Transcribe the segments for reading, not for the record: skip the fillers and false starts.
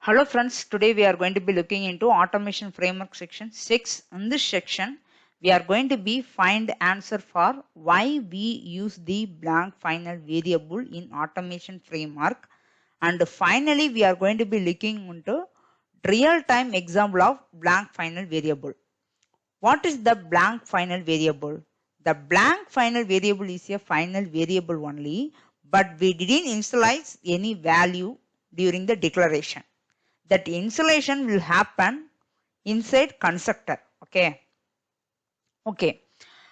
Hello friends, today we are going to be looking into automation framework section 6. In this section, we are going to be find answer for why we use the blank final variable in automation framework. And finally, we are going to be looking into real-time example of blank final variable. What is the blank final variable? The blank final variable is a final variable only, but we didn't initialize any value during the declaration. That installation will happen inside constructor. Okay,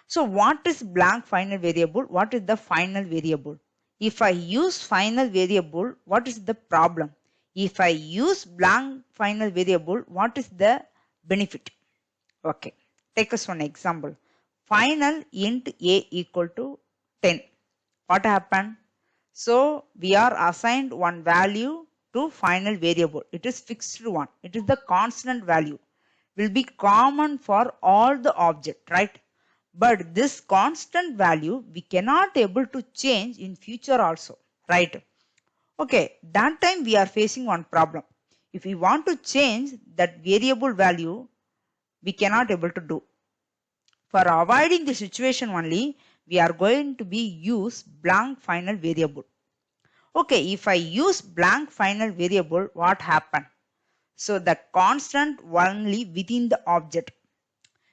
so what is blank final variable? What is the final variable? If I use final variable, what is the problem? If I use blank final variable, what is the benefit? Okay, take us one example. Final int a equal to 10. What happened? So we are assigned one value to final variable. It is fixed one. It is the constant value. Will be common for all the object, right? But this constant value we cannot able to change in future also, right? Okay, that time we are facing one problem. If we want to change that variable value, we cannot able to do. For avoiding the situation only, we are going to be use blank final variable. Okay, if I use blank final variable, what happen? So the constant only within the object.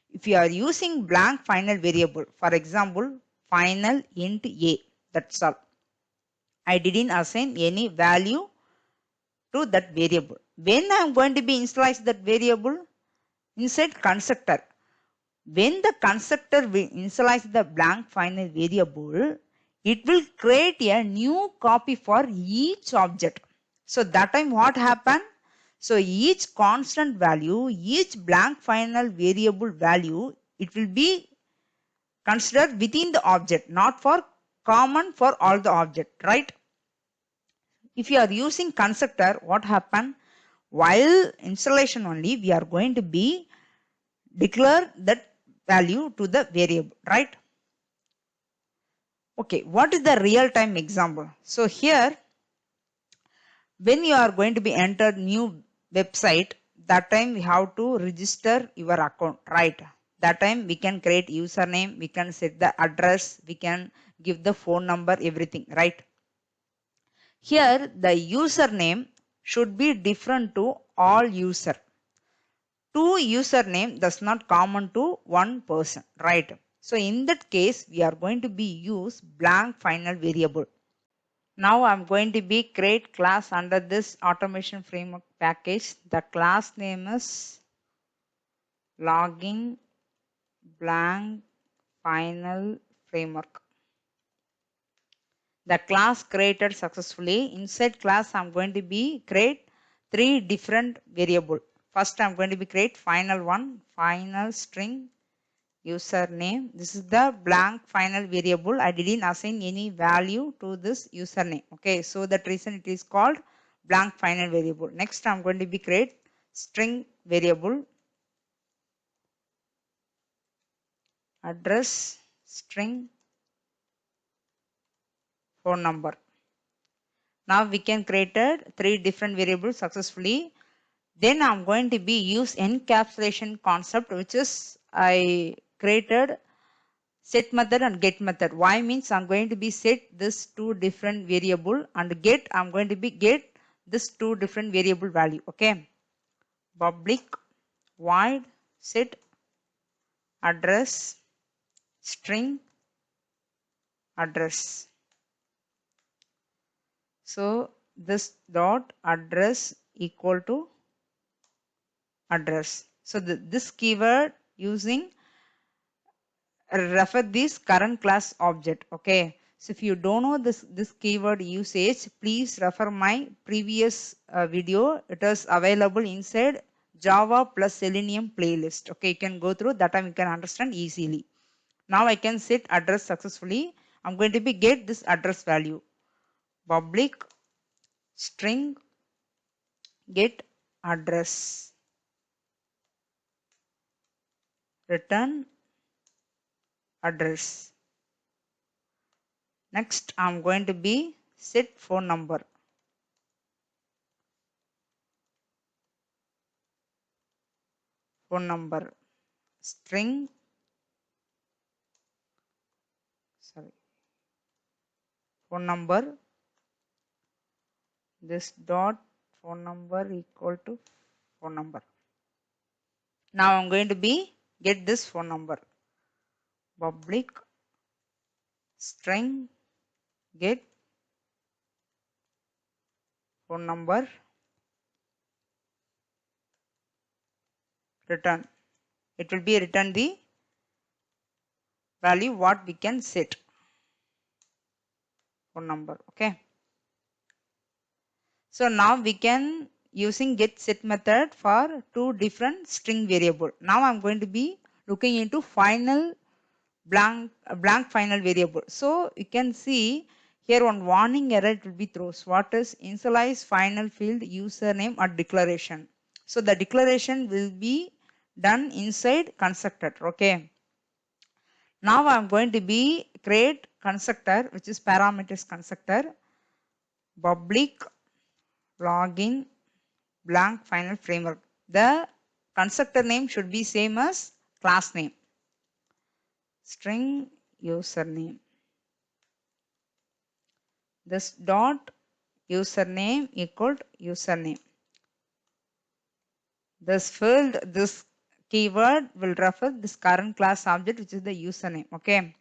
If you are using blank final variable, for example, final int a, that's all. I didn't assign any value to that variable. When I am going to be initialize that variable? Inside constructor. When the constructor will initialize the blank final variable, it will create a new copy for each object. So that time what happen? So each constant value, each blank final variable value, it will be considered within the object, not for common for all the object, right? If you are using constructor, what happen? While installation only, we are going to be declare that value to the variable, right? Okay, what is the real time example? So here, when you are going to be entered new website, that time we have to register your account, right? That time we can create username, we can set the address, we can give the phone number, everything, right? Here the username should be different to all user. Two username does not common to one person, right? So in that case, we are going to be use blank final variable. Now I'm going to be create class under this automation framework package. The class name is login blank final framework. The class created successfully. Inside class, I'm going to be create three different variable. First, I'm going to be create final one, final string username. This is the blank final variable. I didn't assign any value to this username. Okay, so that reason it is called blank final variable. Next, I'm going to be create string variable, address, string, phone number. Now we can created three different variables successfully. Then I'm going to be use encapsulation concept, which is I created set method and get method. Why means I'm going to be set this two different variable, and get I'm going to be get this two different variable value. Okay, public void set address string address. So this dot address equal to address. So this keyword using refer this current class object. Okay, so if you don't know this keyword usage, please refer my previous video. It is available inside Java plus Selenium playlist. Okay, you can go through that time, you can understand easily. Now I can set address successfully. I'm going to be get this address value, public string get address, return address. Next, I'm going to be set phone number. phone number, string, phone number, this dot phone number equal to phone number. Now I'm going to get this phone number, public string get phone number, return. It will be return the value what we can set, phone number. Okay. So now we can using get set method for two different string variable. Now I'm going to be looking into final blank final variable. So you can see here one warning error it will be throws. What is initialize final field username or declaration. So the declaration will be done inside constructor. Okay. Now I'm going to be create constructor which is parameters constructor, public login blank final framework. The constructor name should be same as class name. String username. This dot username equal to username. This field, this keyword will refer this current class object which is the username. Okay.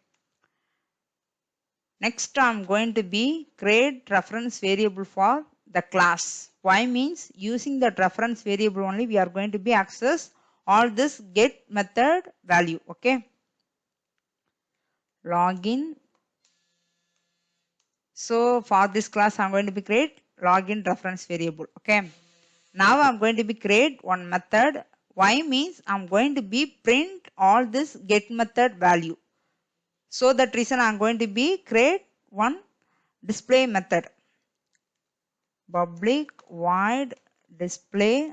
Next I'm going to be create reference variable for the class. Why means using that reference variable only we are going to be access all this get method value. Okay. Login. So for this class I'm going to be create login reference variable. Okay. Now I'm going to be create one method. Why means I'm going to be print all this get method value. So that reason I'm going to be create one display method. Public void display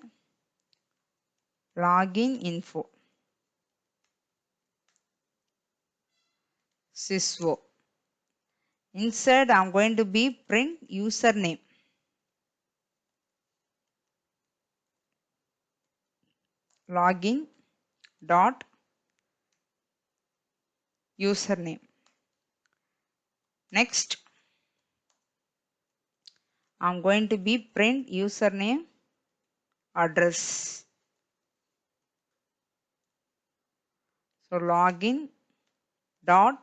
login info. Syswo. Inside I'm going to be print username. Login dot username. Next I'm going to be print username address. So login dot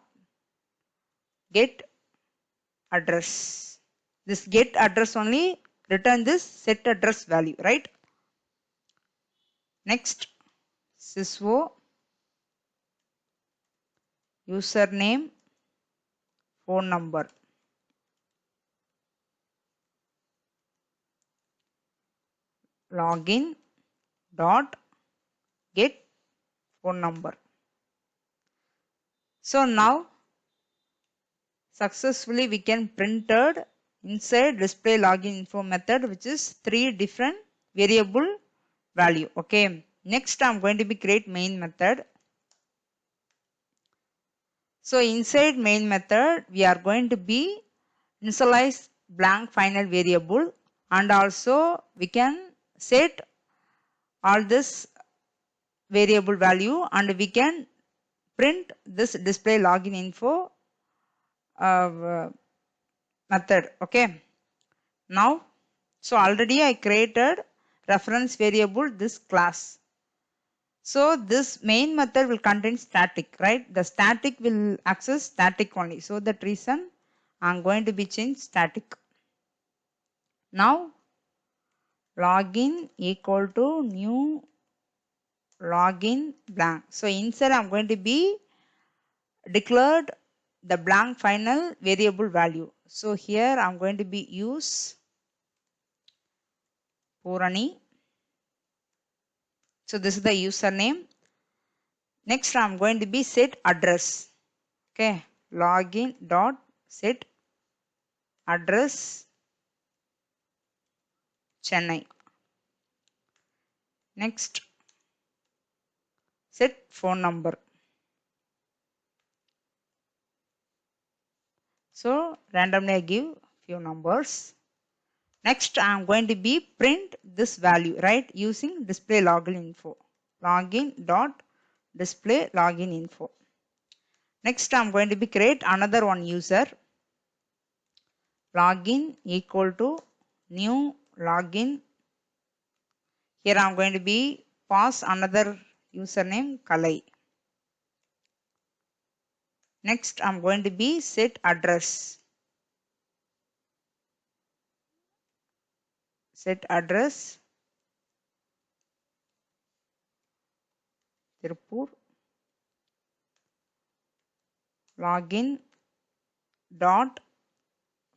get address. This get address only return this set address value, right? Next syswo username phone number. Login dot get phone number. So now successfully we can printed inside display login info method which is three different variable value. Okay. Next I'm going to be create main method. So inside main method we are going to be initialize blank final variable and also we can set all this variable value and we can print this display login info method. Okay. Now so already I created reference variable this class. So this main method will contain static, right? The static will access static only. So that reason I'm going to be change static. Now login equal to new login blank. So inside I'm going to be declared the blank final variable value. So here I'm going to be use Purani. So this is the username. Next I'm going to be set address. Okay. Login dot set address Chennai. Next set phone number. So randomly I give few numbers. Next I am going to be print this value, right, using display login info. login dot display login info. Next I'm going to be create another one user, login equal to new login. Here I'm going to be pass another username Kalai. Next I'm going to be set address. Set address Tirupur, login dot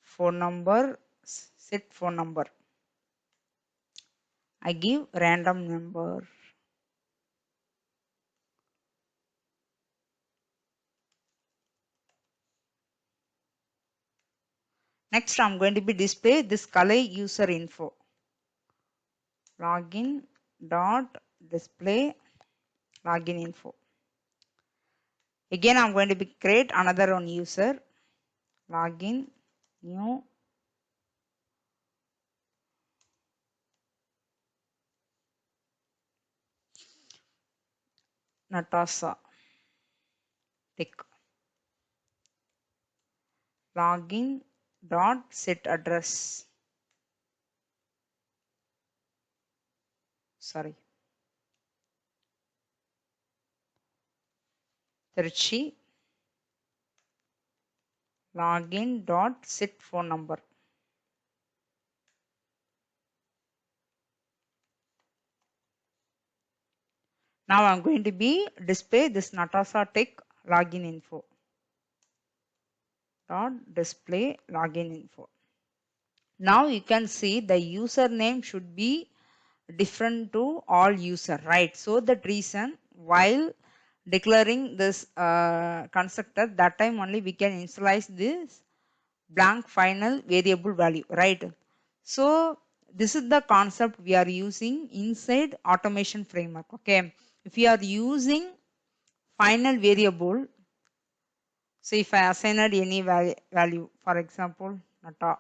phone number, set phone number. I give random number. Next I'm going to be display this Kalai user info. Login dot display login info. Again I'm going to be create another one user, login new Natasha Tech, login dot set address, sorry, Trichy, login dot set phone number. Now I'm going to be display this Natasha Tech login info dot display login info. Now you can see the username should be different to all user, right? So that reason while declaring this constructor, that time only we can initialize this blank final variable value, right? So this is the concept we are using inside automation framework. Okay, if you are using final variable, so if I assign any value, for example Nata,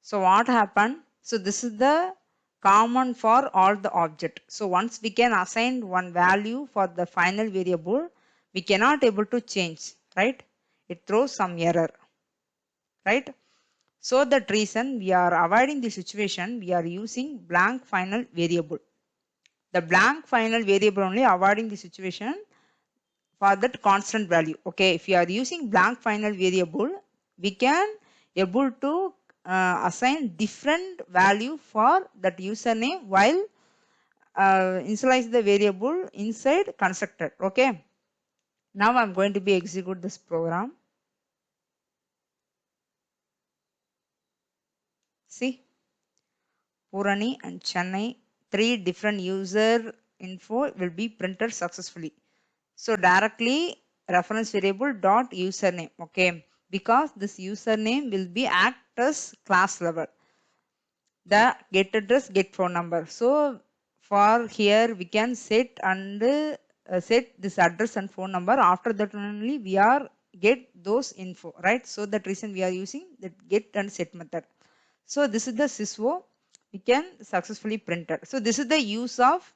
so what happened? So this is the common for all the object. So once we can assign one value for the final variable, we cannot able to change, right? It throws some error, right? So that reason we are avoiding the situation, we are using blank final variable. The blank final variable only avoiding the situation for that constant value. Okay, if you are using blank final variable, we can able to assign different value for that username while initialize the variable inside constructor. Okay, now I'm going to be execute this program. See, Purani and Chennai, 3 different user info will be printed successfully. So directly reference variable dot username. Okay, because this username will be act as class level. The get address, get phone number. So for here we can set and set this address and phone number. After that only we are get those info, right? So that reason we are using that get and set method. So this is the syswo we can successfully print it. So this is the use of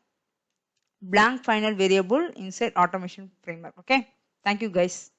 blank final variable inside automation framework. Okay, thank you guys.